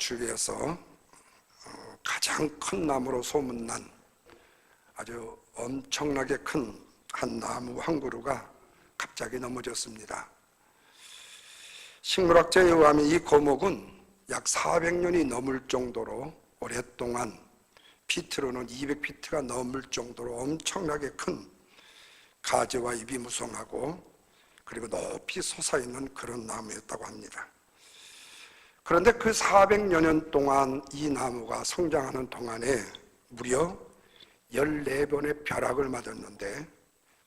북쪽에서 가장 큰 나무로 소문난 아주 엄청나게 큰 한 나무 한 그루가 갑자기 넘어졌습니다. 식물학자에 의하면 이 거목은 약 400년이 넘을 정도로 오랫동안 피트로는 200피트가 넘을 정도로 엄청나게 큰 가지와 잎이 무성하고 그리고 높이 솟아있는 그런 나무였다고 합니다. 그런데 그 400여 년 동안 이 나무가 성장하는 동안에 무려 14번의 벼락을 맞았는데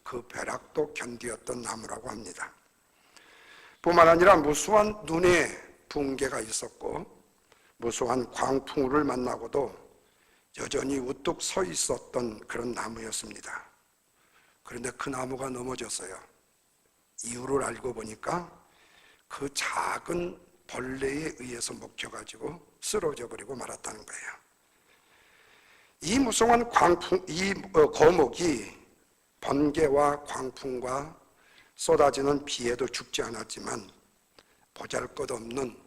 그 벼락도 견디었던 나무라고 합니다. 뿐만 아니라 무수한 눈의 붕괴가 있었고 무수한 광풍우를 만나고도 여전히 우뚝 서 있었던 그런 나무였습니다. 그런데 그 나무가 넘어졌어요. 이유를 알고 보니까 그 작은 벌레에 의해서 먹혀가지고 쓰러져 버리고 말았다는 거예요. 이 무성한 거목이 번개와 광풍과 쏟아지는 비에도 죽지 않았지만 보잘것없는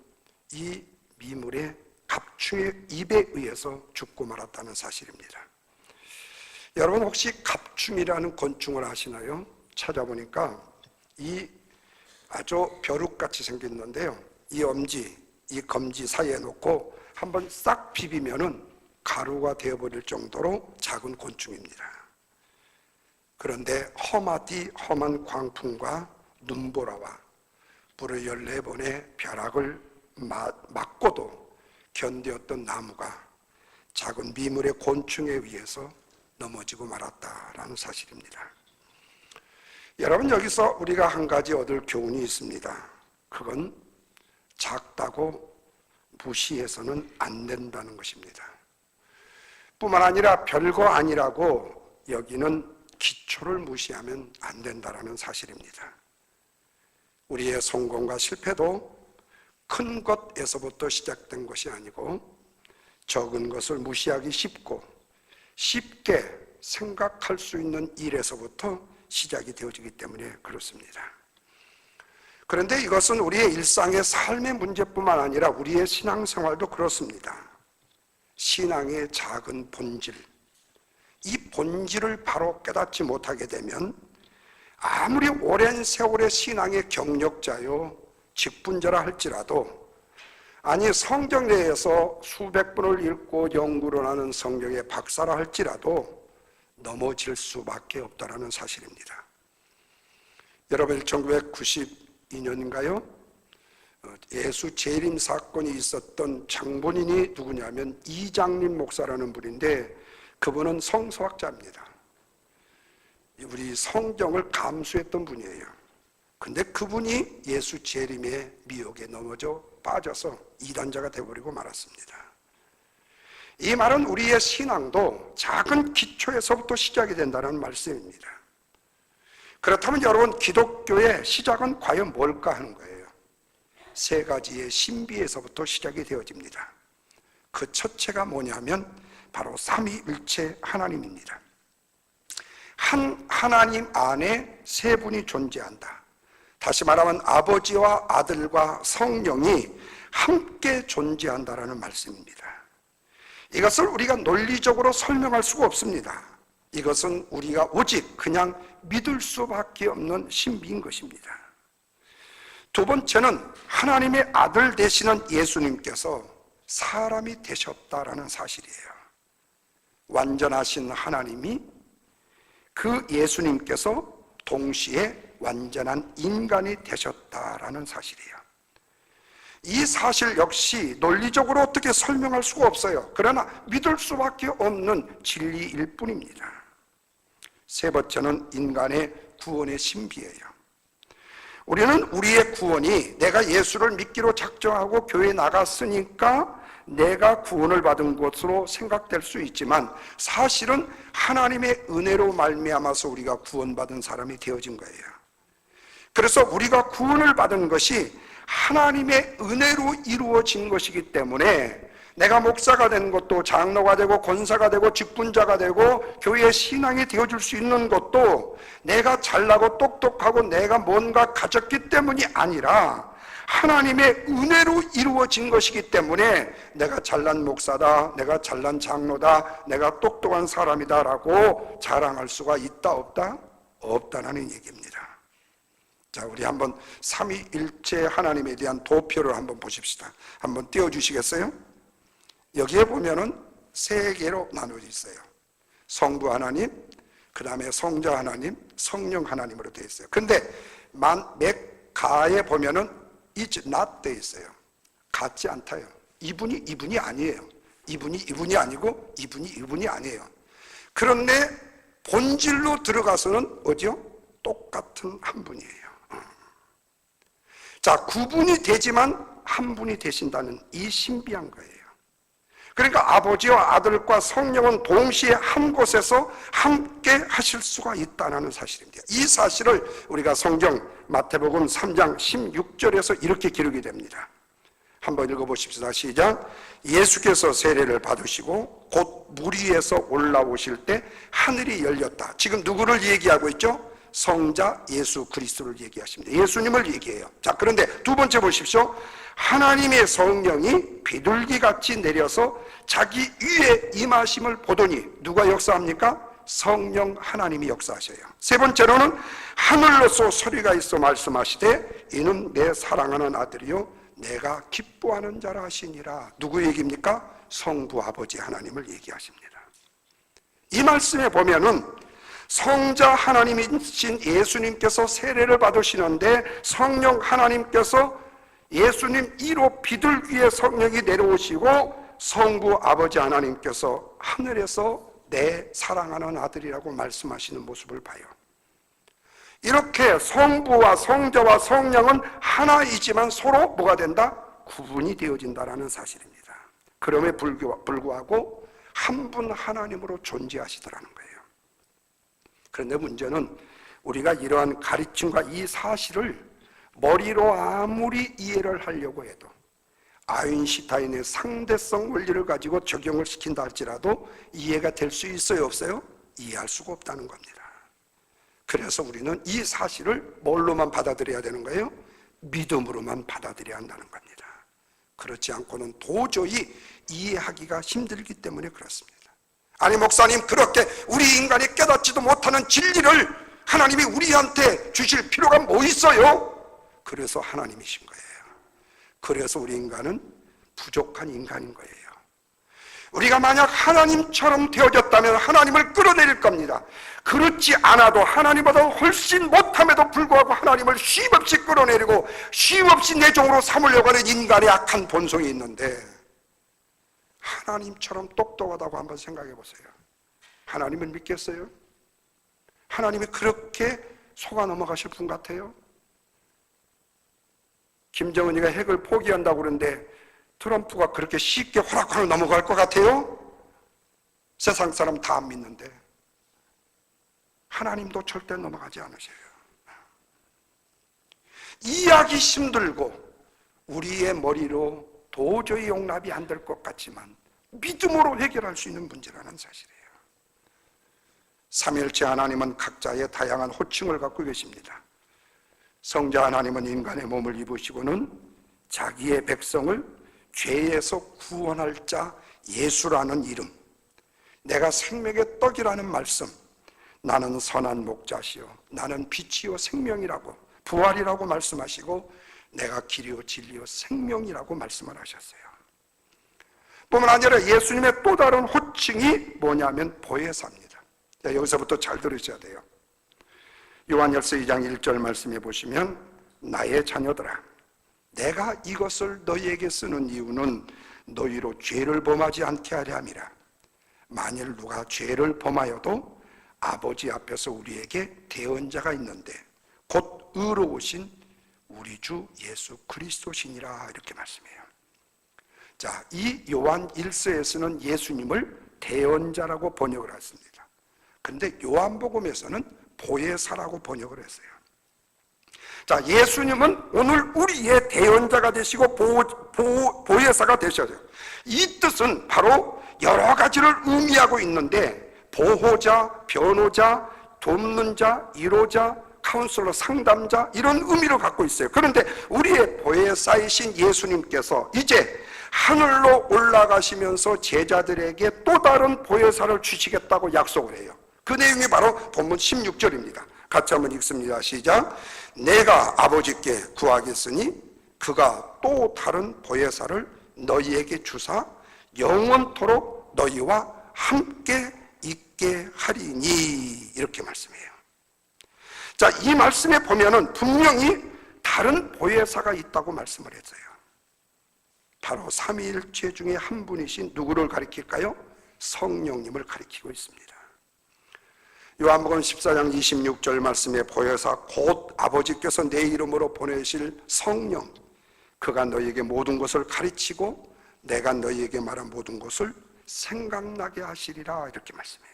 이 미물의 갑충의 입에 의해서 죽고 말았다는 사실입니다. 여러분 혹시 갑충이라는 곤충을 아시나요? 찾아보니까 이 아주 벼룩같이 생겼는데요, 이 엄지, 이 검지 사이에 놓고 한번 싹 비비면은 가루가 되어버릴 정도로 작은 곤충입니다. 그런데 험하디 험한 광풍과 눈보라와 불의 14번의 벼락을 맞고도 견디었던 나무가 작은 미물의 곤충에 의해서 넘어지고 말았다라는 사실입니다. 여러분, 여기서 우리가 한 가지 얻을 교훈이 있습니다. 그건 작다고 무시해서는 안 된다는 것입니다. 뿐만 아니라 별거 아니라고 여기는 기초를 무시하면 안 된다는 사실입니다. 우리의 성공과 실패도 큰 것에서부터 시작된 것이 아니고 적은 것을 무시하기 쉽고 쉽게 생각할 수 있는 일에서부터 시작이 되어지기 때문에 그렇습니다. 그런데 이것은 우리의 일상의 삶의 문제뿐만 아니라 우리의 신앙생활도 그렇습니다. 신앙의 작은 본질, 이 본질을 바로 깨닫지 못하게 되면 아무리 오랜 세월의 신앙의 경력자요 직분자라 할지라도, 아니 성경 내에서 수백 번을 읽고 연구를 하는 성경의 박사라 할지라도 넘어질 수밖에 없다는 사실입니다. 여러분, 1992년인가요? 예수 재림 사건이 있었던 장본인이 누구냐면 이장림 목사라는 분인데, 그분은 성서학자입니다. 우리 성경을 감수했던 분이에요. 근데 그분이 예수 재림의 미혹에 넘어져 빠져서 이단자가 되어버리고 말았습니다. 이 말은 우리의 신앙도 작은 기초에서부터 시작이 된다는 말씀입니다. 그렇다면 여러분, 기독교의 시작은 과연 뭘까 하는 거예요. 세 가지의 신비에서부터 시작이 되어집니다. 그 첫째가 뭐냐면 바로 삼위일체 하나님입니다. 한 하나님 안에 세 분이 존재한다. 다시 말하면 아버지와 아들과 성령이 함께 존재한다라는 말씀입니다. 이것을 우리가 논리적으로 설명할 수가 없습니다. 이것은 우리가 오직 그냥 믿을 수밖에 없는 신비인 것입니다. 두 번째는 하나님의 아들 되시는 예수님께서 사람이 되셨다라는 사실이에요. 완전하신 하나님이 그 예수님께서 동시에 완전한 인간이 되셨다라는 사실이에요. 이 사실 역시 논리적으로 어떻게 설명할 수가 없어요. 그러나 믿을 수밖에 없는 진리일 뿐입니다. 세 번째는 인간의 구원의 신비예요. 우리는 우리의 구원이 내가 예수를 믿기로 작정하고 교회에 나갔으니까 내가 구원을 받은 것으로 생각될 수 있지만 사실은 하나님의 은혜로 말미암아서 우리가 구원받은 사람이 되어진 거예요. 그래서 우리가 구원을 받은 것이 하나님의 은혜로 이루어진 것이기 때문에 내가 목사가 된 것도, 장로가 되고 권사가 되고 직분자가 되고 교회의 신앙이 되어줄 수 있는 것도 내가 잘나고 똑똑하고 내가 뭔가 가졌기 때문이 아니라 하나님의 은혜로 이루어진 것이기 때문에 내가 잘난 목사다, 내가 잘난 장로다, 내가 똑똑한 사람이다 라고 자랑할 수가 있다 없다? 없다는 얘기입니다. 자, 우리 한번 삼위일체 하나님에 대한 도표를 한번 보십시다. 한번 띄워주시겠어요? 여기에 보면은 세 개로 나누어져 있어요. 성부 하나님, 그 다음에 성자 하나님, 성령 하나님으로 되어 있어요. 근데 몇 가에 보면은 it's not 되어 있어요. 같지 않다요. 이분이 아니에요. 이분이 아니고 이분이 아니에요. 그런데 본질로 들어가서는 어디요? 똑같은 한 분이에요. 자, 구분이 되지만 한 분이 되신다는 이 신비한 거예요. 그러니까 아버지와 아들과 성령은 동시에 한 곳에서 함께 하실 수가 있다는 사실입니다. 이 사실을 우리가 성경 마태복음 3장 16절에서 이렇게 기록이 됩니다. 한번 읽어보십시다. 시작. 예수께서 세례를 받으시고 곧 물 위에서 올라오실 때 하늘이 열렸다. 지금 누구를 얘기하고 있죠? 성자 예수 그리스도를 얘기하십니다. 예수님을 얘기해요. 자, 그런데 두 번째 보십시오. 하나님의 성령이 비둘기같이 내려서 자기 위에 임하심을 보더니 누가 역사합니까? 성령 하나님이 역사하셔요. 세 번째로는 하늘로서 소리가 있어 말씀하시되 이는 내 사랑하는 아들이요 내가 기뻐하는 자라 하시니라. 누구 얘기입니까? 성부 아버지 하나님을 얘기하십니다. 이 말씀에 보면은 성자 하나님이신 예수님께서 세례를 받으시는데 성령 하나님께서 예수님 이로 비둘기의 성령이 내려오시고 성부 아버지 하나님께서 하늘에서 내 사랑하는 아들이라고 말씀하시는 모습을 봐요. 이렇게 성부와 성자와 성령은 하나이지만 서로 뭐가 된다? 구분이 되어진다는 사실입니다. 그럼에 불구하고 한 분 하나님으로 존재하시더라는 거예요. 그런데 문제는 우리가 이러한 가르침과 이 사실을 머리로 아무리 이해를 하려고 해도 아인슈타인의 상대성 원리를 가지고 적용을 시킨다 할지라도 이해가 될 수 있어요, 없어요? 이해할 수가 없다는 겁니다. 그래서 우리는 이 사실을 뭘로만 받아들여야 되는 거예요? 믿음으로만 받아들여야 한다는 겁니다. 그렇지 않고는 도저히 이해하기가 힘들기 때문에 그렇습니다. 아니 목사님, 그렇게 우리 인간이 깨닫지도 못하는 진리를 하나님이 우리한테 주실 필요가 뭐 있어요? 그래서 하나님이신 거예요. 그래서 우리 인간은 부족한 인간인 거예요. 우리가 만약 하나님처럼 되어졌다면 하나님을 끌어내릴 겁니다. 그렇지 않아도 하나님보다 훨씬 못함에도 불구하고 하나님을 쉼없이 끌어내리고 쉼없이 내 종으로 삼으려고 하는 인간의 악한 본성이 있는데, 하나님처럼 똑똑하다고 한번 생각해 보세요. 하나님을 믿겠어요? 하나님이 그렇게 속아 넘어가실 분 같아요? 김정은이가 핵을 포기한다고 그러는데 트럼프가 그렇게 쉽게 허락하고 넘어갈 것 같아요? 세상 사람 다 안 믿는데 하나님도 절대 넘어가지 않으셔요. 이해하기 힘들고 우리의 머리로 도저히 용납이 안 될 것 같지만 믿음으로 해결할 수 있는 문제라는 사실이에요. 삼위일체 하나님은 각자의 다양한 호칭을 갖고 계십니다. 성자 하나님은 인간의 몸을 입으시고는 자기의 백성을 죄에서 구원할 자 예수라는 이름, 내가 생명의 떡이라는 말씀, 나는 선한 목자시요 나는 빛이요 생명이라고, 부활이라고 말씀하시고 내가 길이요 진리요 생명이라고 말씀을 하셨어요. 뿐만 아니라 예수님의 또 다른 호칭이 뭐냐면 보혜사입니다. 여기서부터 잘 들으셔야 돼요. 요한일서 2장 1절 말씀해 보시면 나의 자녀들아, 내가 이것을 너희에게 쓰는 이유는 너희로 죄를 범하지 않게 하려 함이라. 만일 누가 죄를 범하여도 아버지 앞에서 우리에게 대언자가 있는데 곧 의로우신 우리 주 예수 그리스도시니라, 이렇게 말씀해요. 자, 이 요한 1서에서는 예수님을 대언자라고 번역을 했습니다. 근데 요한복음에서는 보혜사라고 번역을 했어요. 자, 예수님은 오늘 우리의 대언자가 되시고 보혜사가 되셔요. 이 뜻은 바로 여러 가지를 의미하고 있는데 보호자, 변호자, 돕는 자, 이로자, 카운슬러, 상담자, 이런 의미를 갖고 있어요. 그런데 우리의 보혜사이신 예수님께서 이제 하늘로 올라가시면서 제자들에게 또 다른 보혜사를 주시겠다고 약속을 해요. 그 내용이 바로 본문 16절입니다. 같이 한번 읽습니다. 시작. 내가 아버지께 구하겠으니 그가 또 다른 보혜사를 너희에게 주사 영원토록 너희와 함께 있게 하리니, 이렇게 말씀해요. 자, 이 말씀에 보면은 분명히 다른 보혜사가 있다고 말씀을 했어요. 바로 삼위일체 중에 한 분이신 누구를 가리킬까요? 성령님을 가리키고 있습니다. 요한복음 14장 26절 말씀에 보혜사 곧 아버지께서 내 이름으로 보내실 성령, 그가 너희에게 모든 것을 가르치고 내가 너희에게 말한 모든 것을 생각나게 하시리라, 이렇게 말씀해요.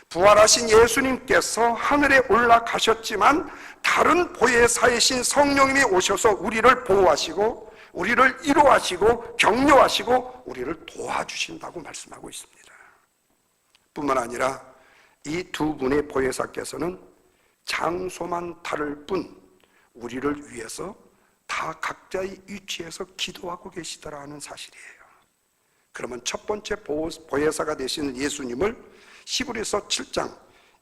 부활하신 예수님께서 하늘에 올라가셨지만 다른 보혜사이신 성령님이 오셔서 우리를 보호하시고 우리를 위로하시고 격려하시고 우리를 도와주신다고 말씀하고 있습니다. 뿐만 아니라 이 두 분의 보혜사께서는 장소만 다를 뿐 우리를 위해서 다 각자의 위치에서 기도하고 계시더라는 사실이에요. 그러면 첫 번째 보혜사가 되시는 예수님을 히브리서 7장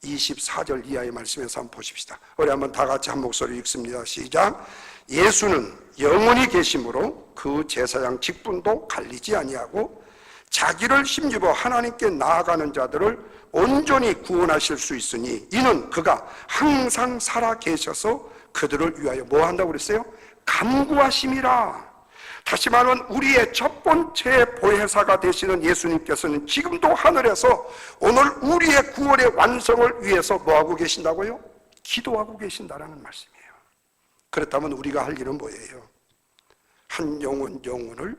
24절 이하의 말씀에서 한번 보십시다. 우리 한번 다 같이 한 목소리 읽습니다. 시작. 예수는 영원히 계심으로 그 제사장 직분도 갈리지 아니하고 자기를 힘입어 하나님께 나아가는 자들을 온전히 구원하실 수 있으니 이는 그가 항상 살아 계셔서 그들을 위하여 뭐 한다고 그랬어요? 간구하심이라. 다시 말하면 우리의 첫 번째 보혜사가 되시는 예수님께서는 지금도 하늘에서 오늘 우리의 구원의 완성을 위해서 뭐하고 계신다고요? 기도하고 계신다라는 말씀이에요. 그렇다면 우리가 할 일은 뭐예요? 한 영혼을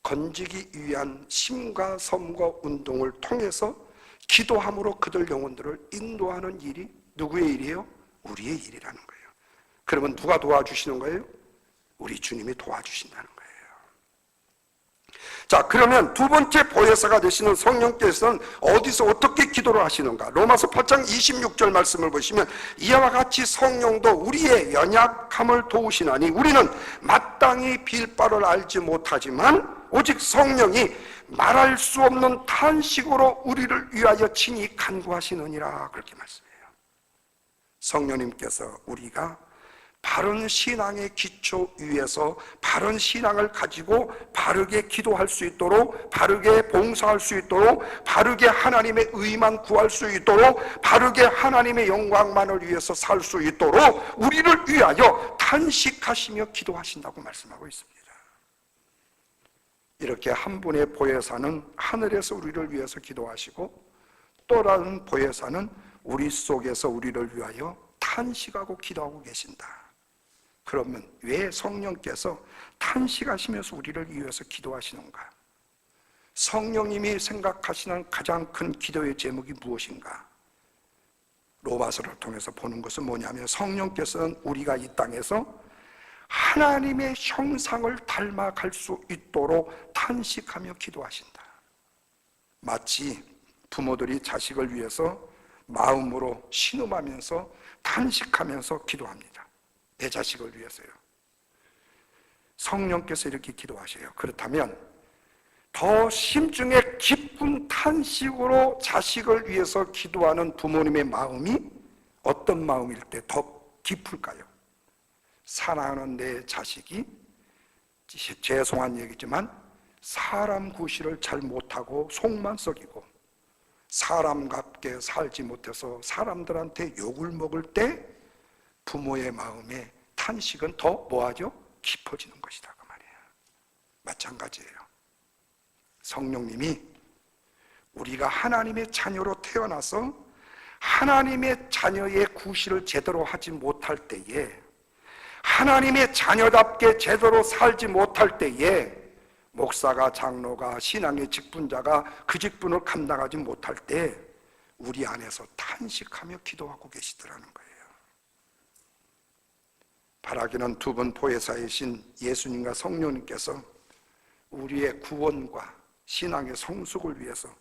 건지기 위한 심과 섬과 운동을 통해서 기도함으로 그들 영혼들을 인도하는 일이 누구의 일이에요? 우리의 일이라는 거예요. 그러면 누가 도와주시는 거예요? 우리 주님이 도와주신다는 거예요. 자, 그러면 두 번째 보혜사가 되시는 성령께서는 어디서 어떻게 기도를 하시는가? 로마서 8장 26절 말씀을 보시면 이와 같이 성령도 우리의 연약함을 도우시나니 우리는 마땅히 빌 바를 알지 못하지만 오직 성령이 말할 수 없는 탄식으로 우리를 위하여 친히 간구하시느니라, 그렇게 말씀해요. 성령님께서 우리가 바른 신앙의 기초 위에서 바른 신앙을 가지고 바르게 기도할 수 있도록, 바르게 봉사할 수 있도록, 바르게 하나님의 의만 구할 수 있도록, 바르게 하나님의 영광만을 위해서 살 수 있도록 우리를 위하여 탄식하시며 기도하신다고 말씀하고 있습니다. 이렇게 한 분의 보혜사는 하늘에서 우리를 위해서 기도하시고 또 다른 보혜사는 우리 속에서 우리를 위하여 탄식하고 기도하고 계신다. 그러면 왜 성령께서 탄식하시면서 우리를 위해서 기도하시는가? 성령님이 생각하시는 가장 큰 기도의 제목이 무엇인가? 로마서를 통해서 보는 것은 뭐냐면 성령께서는 우리가 이 땅에서 하나님의 형상을 닮아갈 수 있도록 탄식하며 기도하신다. 마치 부모들이 자식을 위해서 마음으로 신음하면서 탄식하면서 기도합니다. 내 자식을 위해서요. 성령께서 이렇게 기도하셔요. 그렇다면 더 심중에 깊은 탄식으로 자식을 위해서 기도하는 부모님의 마음이 어떤 마음일 때 더 깊을까요? 사랑하는 내 자식이, 죄송한 얘기지만 사람 구실을 잘 못하고 속만 썩이고 사람답게 살지 못해서 사람들한테 욕을 먹을 때 부모의 마음에 탄식은 더 뭐하죠? 깊어지는 것이다, 그 말이에요. 마찬가지예요. 성령님이 우리가 하나님의 자녀로 태어나서 하나님의 자녀의 구실을 제대로 하지 못할 때에, 하나님의 자녀답게 제대로 살지 못할 때에 목사가, 장로가, 신앙의 직분자가 그 직분을 감당하지 못할 때 우리 안에서 탄식하며 기도하고 계시더라는 거예요. 바라기는 두 분 보혜사이신 예수님과 성령님께서 우리의 구원과 신앙의 성숙을 위해서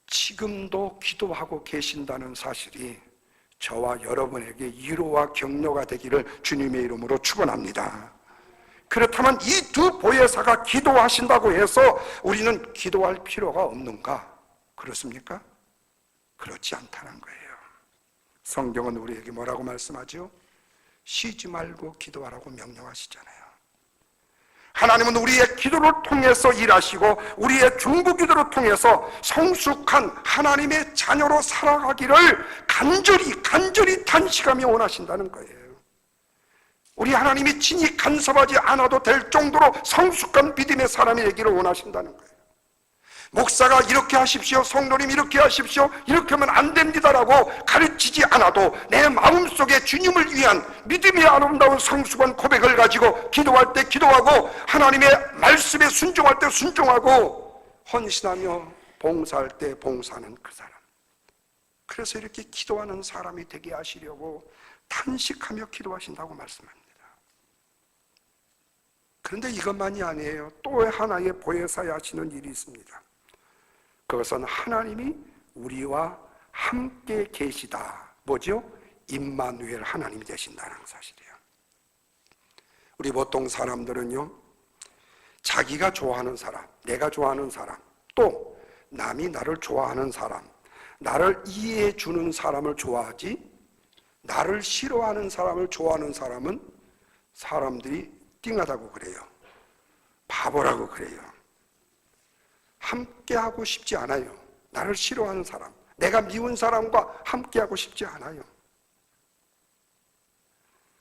지금도 기도하고 계신다는 사실이 저와 여러분에게 위로와 격려가 되기를 주님의 이름으로 축원합니다. 그렇다면 이 두 보혜사가 기도하신다고 해서 우리는 기도할 필요가 없는가? 그렇습니까? 그렇지 않다는 거예요. 성경은 우리에게 뭐라고 말씀하죠? 쉬지 말고 기도하라고 명령하시잖아요. 하나님은 우리의 기도를 통해서 일하시고 우리의 중보기도를 통해서 성숙한 하나님의 자녀로 살아가기를 간절히 탄식하며 원하신다는 거예요. 우리 하나님이 친히 간섭하지 않아도 될 정도로 성숙한 믿음의 사람이 되기를 원하신다는 거예요. 목사가 이렇게 하십시오, 성도님 이렇게 하십시오, 이렇게 하면 안 됩니다라고 가르치지 않아도 내 마음속에 주님을 위한 믿음이 아름다운 성숙한 고백을 가지고 기도할 때 기도하고 하나님의 말씀에 순종할 때 순종하고 헌신하며 봉사할 때 봉사하는 그 사람. 그래서 이렇게 기도하는 사람이 되게 하시려고 탄식하며 기도하신다고 말씀합니다. 그런데 이것만이 아니에요. 또 하나의 보혜사야 하시는 일이 있습니다. 그것은 하나님이 우리와 함께 계시다. 뭐죠? 임마누엘 하나님이 되신다는 사실이에요. 우리 보통 사람들은요, 자기가 좋아하는 사람, 내가 좋아하는 사람, 또 남이 나를 좋아하는 사람, 나를 이해해 주는 사람을 좋아하지, 나를 싫어하는 사람을 좋아하는 사람은 사람들이 띵하다고 그래요. 바보라고 그래요. 함께하고 싶지 않아요. 나를 싫어하는 사람, 내가 미운 사람과 함께하고 싶지 않아요.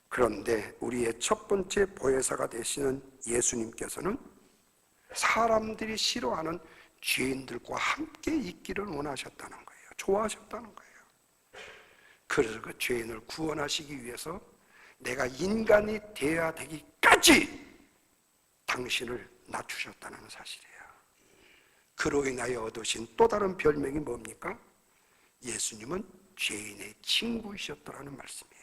그런데 우리의 첫 번째 보혜사가 되시는 예수님께서는 사람들이 싫어하는 죄인들과 함께 있기를 원하셨다는 거예요. 좋아하셨다는 거예요. 그래서 그 죄인을 구원하시기 위해서 내가 인간이 되어야 되기까지 당신을 낮추셨다는 사실이에요. 그로 인하여 얻으신 또 다른 별명이 뭡니까? 예수님은 죄인의 친구이셨더라는 말씀이에요.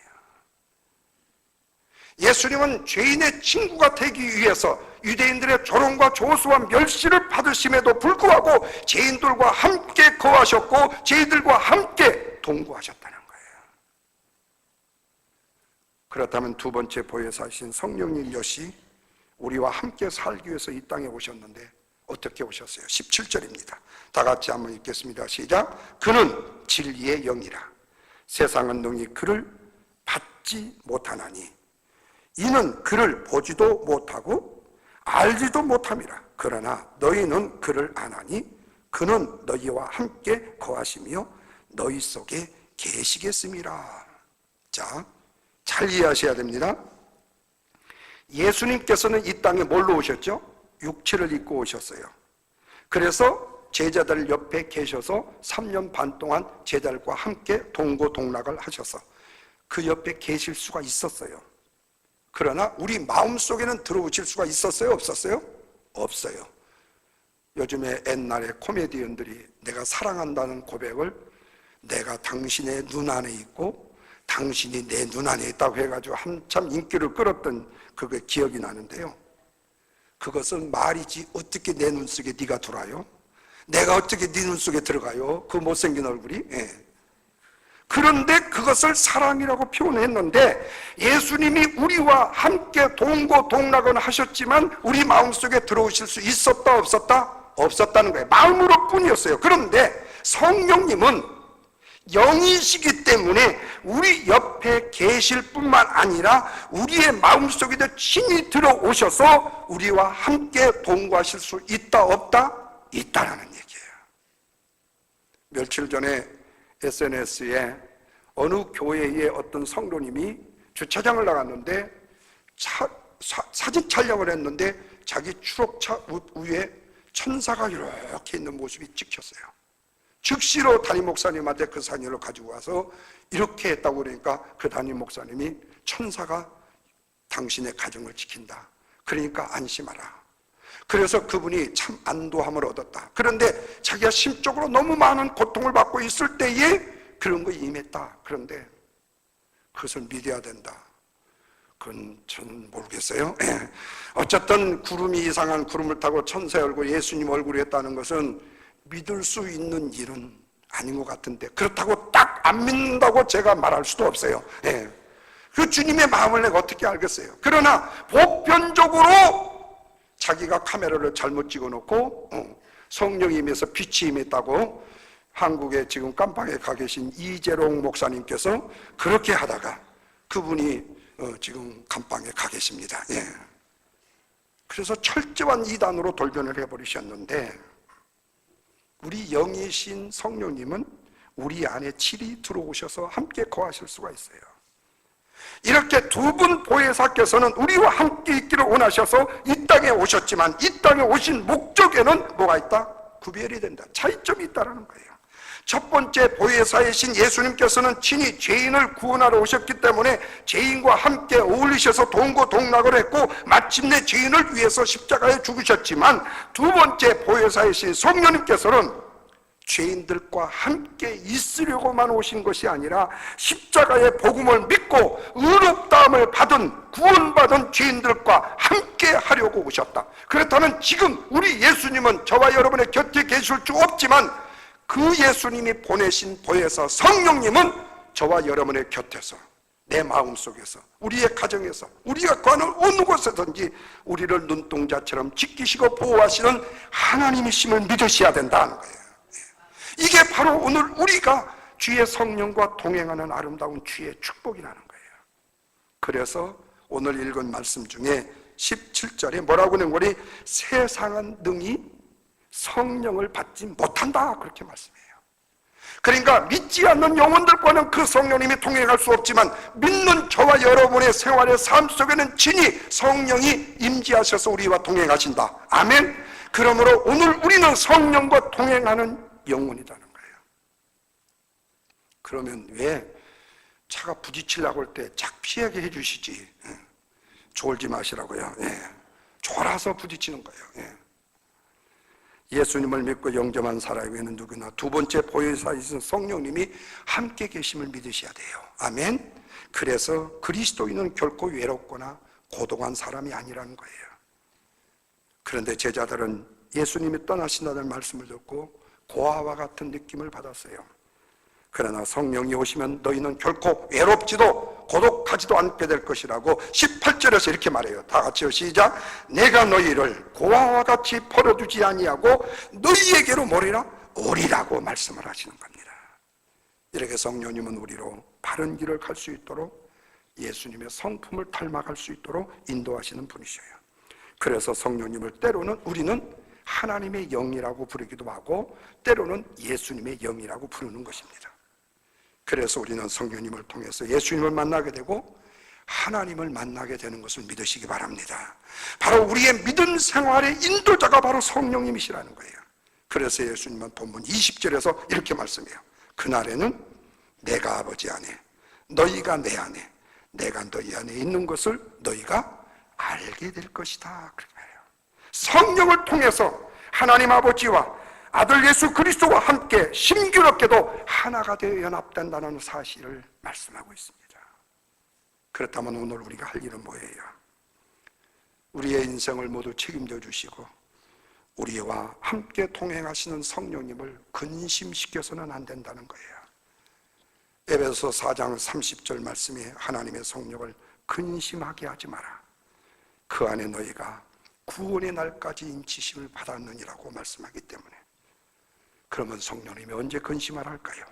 예수님은 죄인의 친구가 되기 위해서 유대인들의 조롱과 조수와 멸시를 받으심에도 불구하고 죄인들과 함께 거하셨고 죄인들과 함께 동거하셨다는 거예요. 그렇다면 두 번째 보혜사이신 성령님 여시 우리와 함께 살기 위해서 이 땅에 오셨는데 어떻게 오셨어요? 17절입니다. 다 같이 한번 읽겠습니다. 시작. 그는 진리의 영이라 세상은 능히 그를 받지 못하나니 이는 그를 보지도 못하고 알지도 못함이라. 그러나 너희는 그를 아나니 그는 너희와 함께 거하시며 너희 속에 계시겠음이라. 자, 잘 이해하셔야 됩니다. 예수님께서는 이 땅에 뭘로 오셨죠? 육체를 입고 오셨어요. 그래서 제자들 옆에 계셔서 3년 반 동안 제자들과 함께 동고동락을 하셔서 그 옆에 계실 수가 있었어요. 그러나 우리 마음속에는 들어오실 수가 있었어요? 없었어요? 없어요. 요즘에 옛날에 코미디언들이 내가 사랑한다는 고백을 내가 당신의 눈 안에 있고 당신이 내 눈 안에 있다고 해가지고 한참 인기를 끌었던 그게 기억이 나는데요. 그것은 말이지 어떻게 내 눈 속에 네가 들어와요? 내가 어떻게 네 눈 속에 들어가요? 그 못생긴 얼굴이? 예. 그런데 그것을 사랑이라고 표현했는데 예수님이 우리와 함께 동고동락은 하셨지만 우리 마음속에 들어오실 수 있었다 없었다? 없었다는 거예요. 마음으로 뿐이었어요. 그런데 성령님은 영이시기 때문에 우리 옆에 계실 뿐만 아니라 우리의 마음속에도 친히 들어오셔서 우리와 함께 동거하실 수 있다 없다? 있다라는 얘기예요. 며칠 전에 SNS에 어느 교회의 어떤 성도님이 주차장을 나갔는데 사진 촬영을 했는데 자기 추록차 위에 천사가 이렇게 있는 모습이 찍혔어요. 즉시로 담임 목사님한테 그 사진을 가지고 와서 이렇게 했다고 그러니까 그 담임 목사님이 천사가 당신의 가정을 지킨다. 그러니까 안심하라. 그래서 그분이 참 안도함을 얻었다. 그런데 자기가 심적으로 너무 많은 고통을 받고 있을 때에 그런 거 임했다. 그런데 그것을 믿어야 된다. 그건 저는 모르겠어요. 어쨌든 구름이 이상한 구름을 타고 천사의 얼굴, 예수님 얼굴이 했다는 것은 믿을 수 있는 일은 아닌 것 같은데 그렇다고 딱 안 믿는다고 제가 말할 수도 없어요. 예. 그 주님의 마음을 내가 어떻게 알겠어요? 그러나 보편적으로 자기가 카메라를 잘못 찍어놓고 성령이 임해서 빛이 임했다고 한국에 지금 깜빵에 가 계신 이재롱 목사님께서 그렇게 하다가 그분이 지금 감방에 가 계십니다. 예. 그래서 철저한 이단으로 돌변을 해버리셨는데, 우리 영이신 성령님은 우리 안에 질이 들어오셔서 함께 거하실 수가 있어요. 이렇게 두 분 보혜사께서는 우리와 함께 있기를 원하셔서 이 땅에 오셨지만, 이 땅에 오신 목적에는 뭐가 있다? 구별이 된다. 차이점이 있다는 거예요. 첫 번째 보혜사이신 예수님께서는 친히 죄인을 구원하러 오셨기 때문에 죄인과 함께 어울리셔서 동고동락을 했고 마침내 죄인을 위해서 십자가에 죽으셨지만, 두 번째 보혜사이신 성령님께서는 죄인들과 함께 있으려고만 오신 것이 아니라 십자가의 복음을 믿고 의롭다함을 받은, 구원받은 죄인들과 함께 하려고 오셨다. 그렇다면 지금 우리 예수님은 저와 여러분의 곁에 계실 수 없지만, 그 예수님이 보내신 보혜사 성령님은 저와 여러분의 곁에서, 내 마음속에서, 우리의 가정에서, 우리가 가는 어느 곳에든지 우리를 눈동자처럼 지키시고 보호하시는 하나님이심을 믿으셔야 된다는 거예요. 이게 바로 오늘 우리가 주의 성령과 동행하는 아름다운 주의 축복이라는 거예요. 그래서 오늘 읽은 말씀 중에 17절에 뭐라고 하는 거니? 세상은 능히 성령을 받지 못한다, 그렇게 말씀해요. 그러니까 믿지 않는 영혼들과는 그 성령님이 동행할 수 없지만, 믿는 저와 여러분의 생활의 삶 속에는 친히 성령이 임재하셔서 우리와 동행하신다. 아멘. 그러므로 오늘 우리는 성령과 동행하는 영혼이라는 거예요. 그러면 왜 차가 부딪히려고 할 때 착 피하게 해주시지? 졸지 마시라고요. 졸아서 부딪히는 거예요. 예수님을 믿고 영접한 사람에게는 누구나 두 번째 보혜사이신 성령님이 함께 계심을 믿으셔야 돼요. 아멘. 그래서 그리스도인은 결코 외롭거나 고독한 사람이 아니라는 거예요. 그런데 제자들은 예수님이 떠나신다는 말씀을 듣고 고아와 같은 느낌을 받았어요. 그러나 성령이 오시면 너희는 결코 외롭지도 고독하지도 않게 될 것이라고 18절에서 이렇게 말해요. 다 같이요, 시작. 내가 너희를 고아와 같이 버려두지 아니하고 너희에게로 뭐리라? 오리라고 말씀을 하시는 겁니다. 이렇게 성령님은 우리로 바른 길을 갈 수 있도록, 예수님의 성품을 닮아갈 수 있도록 인도하시는 분이셔요. 그래서 성령님을 때로는 우리는 하나님의 영이라고 부르기도 하고 때로는 예수님의 영이라고 부르는 것입니다. 그래서 우리는 성령님을 통해서 예수님을 만나게 되고 하나님을 만나게 되는 것을 믿으시기 바랍니다. 바로 우리의 믿음 생활의 인도자가 바로 성령님이시라는 거예요. 그래서 예수님은 본문 20절에서 이렇게 말씀해요. 그날에는 내가 아버지 안에, 너희가 내 안에, 내가 너희 안에 있는 것을 너희가 알게 될 것이다, 그렇게 말해요. 성령을 통해서 하나님 아버지와 아들 예수 그리스도와 함께 심규럽게도 하나가 되어 연합된다는 사실을 말씀하고 있습니다. 그렇다면 오늘 우리가 할 일은 뭐예요? 우리의 인생을 모두 책임져 주시고 우리와 함께 동행하시는 성령님을 근심시켜서는 안 된다는 거예요. 에베소서 4장 30절 말씀에 하나님의 성령을 근심하게 하지 마라. 그 안에 너희가 구원의 날까지 인치심을 받았느니라고 말씀하기 때문에, 그러면 성령님이 언제 근심을 할까요?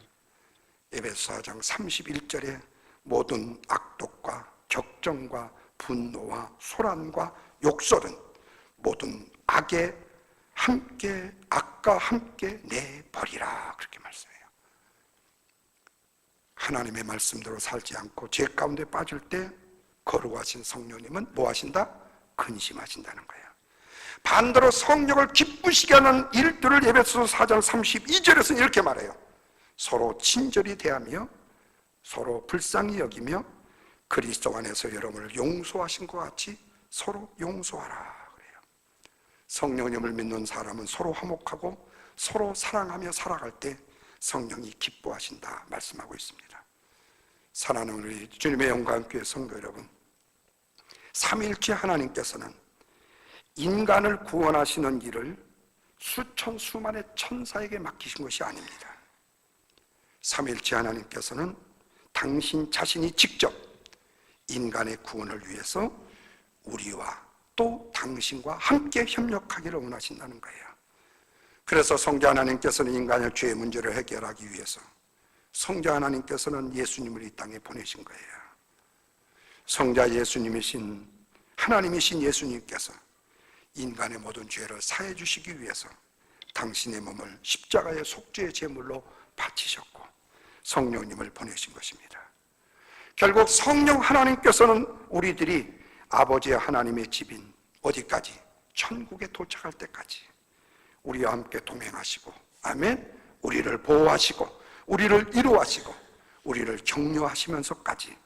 에베소 4장 31절에 모든 악독과 격정과 분노와 소란과 욕설은 모든 악에 함께, 악과 함께 내버리라, 그렇게 말씀해요. 하나님의 말씀대로 살지 않고 죄 가운데 빠질 때 거룩하신 성령님은 뭐 하신다? 근심하신다는 거예요. 반대로 성령을 기쁘시게 하는 일들을 에베소서 4장 32절에서는 이렇게 말해요. 서로 친절히 대하며 서로 불쌍히 여기며 그리스도 안에서 여러분을 용서하신 것 같이 서로 용서하라 그래요. 성령님을 믿는 사람은 서로 화목하고 서로 사랑하며 살아갈 때 성령이 기뻐하신다 말씀하고 있습니다. 사랑하는 우리 주님의 영광교회 성도 여러분, 삼위일체 하나님께서는 인간을 구원하시는 일을 수천 수만의 천사에게 맡기신 것이 아닙니다. 삼위일체 하나님께서는 당신 자신이 직접 인간의 구원을 위해서 우리와 또 당신과 함께 협력하기를 원하신다는 거예요. 그래서 성자 하나님께서는 인간의 죄의 문제를 해결하기 위해서 성자 하나님께서는 예수님을 이 땅에 보내신 거예요. 성자 예수님이신 하나님이신 예수님께서 인간의 모든 죄를 사해 주시기 위해서 당신의 몸을 십자가의 속죄의 제물로 바치셨고 성령님을 보내신 것입니다. 결국 성령 하나님께서는 우리들이 아버지 하나님의 집인 어디까지? 천국에 도착할 때까지 우리와 함께 동행하시고, 아멘, 우리를 보호하시고 우리를 이루하시고 우리를 격려하시면서까지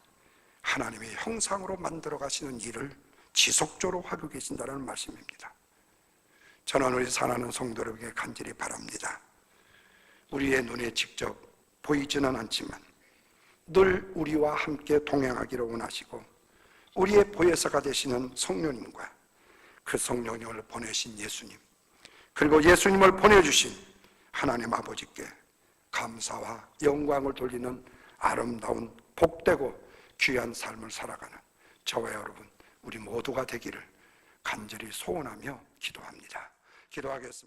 하나님의 형상으로 만들어 가시는 일을 지속적으로 하고 계신다는 말씀입니다. 저는 우리 사랑하는 성도들에게 간절히 바랍니다. 우리의 눈에 직접 보이지는 않지만 늘 우리와 함께 동행하기를 원하시고 우리의 보혜사가 되시는 성령님과 그 성령님을 보내신 예수님, 그리고 예수님을 보내주신 하나님 아버지께 감사와 영광을 돌리는 아름다운 복되고 귀한 삶을 살아가는 저와 여러분 우리 모두가 되기를 간절히 소원하며 기도합니다. 기도하겠습니다.